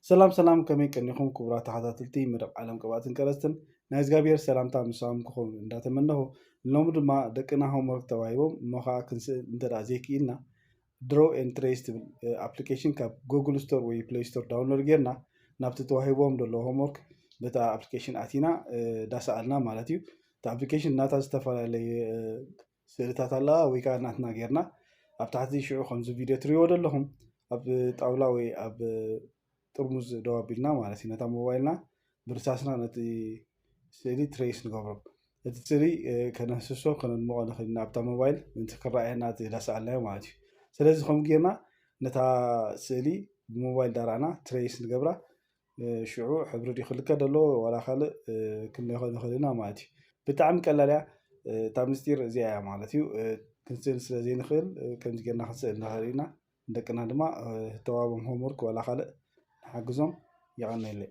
سلام سلام كمي كنيخم كبرات حضاتلتي مرق عالم قباتن كرستن نايز غابير سلامتا مسام كخون እንዳተመነሁ ሎም ድማ ደቅና ሆምወርክ ተባሂቦም ሞኻ ክንስ እንተዳ ዘይክኢልና ድሮ ኤንድ ትሬስ ትብል ኣፕሊኬሽን ካብ ጉግል ስቶር ወይ ፕሌይ ስቶር ዳውንሎድ ጌርና ናብቲ ተዋሂቦም ዘሎ ሆምወርክ በታ ኣፕሊኬሽን ኣቲና ዳሰኣልና ማለት እዩ እቲ ኣፕሊኬሽን እናታ ዝተፈላለየ ስእልታት ኣለዋ ወይ ከዓ እናትና ጌርና ኣብ ታሕቲ ሽዑ ከምዚ ቪድዮ ትሪእዎ ዘለኹም ኣብ ጣውላ ወይ ኣብ ጥርሙዝ ደዋቢልና ማለት እዩ ነታ ሞባይልና ብርሳስና ነቲ ስእሊ ትሬስ ንገብሮ እቲ ስእሊ ከነህስሶ ከነድምቆ ንኽእል ኢና ኣብታ ሞባይል ምንቲ ክረኣየና እቲ ዳሰኣልናዮ ማለት እዩ ስለዚ ከምኡ ጌርና ነታ ስእሊ ብሞባይል ዳርኣና ትሬስ ንገብራ ሽዑ ሕብሪ ድዩ ክልከ ደሎ ዋላ ካልእ ክንለይኮ ንኽእል ኢና ማለት እዩ ብጣዕሚ ቀላል እያ እታ ምስጢር እዚኣ እያ ማለት እዩ ክንስእል ስለ ዘይንኽእል ከምዚ ጌርና ክንስእል ንኽእል ኢና ደቅና ድማ ተዋሂቦም ሆምወርክ ዋላ ካልእ ሓግዞም ይቐኒየለይ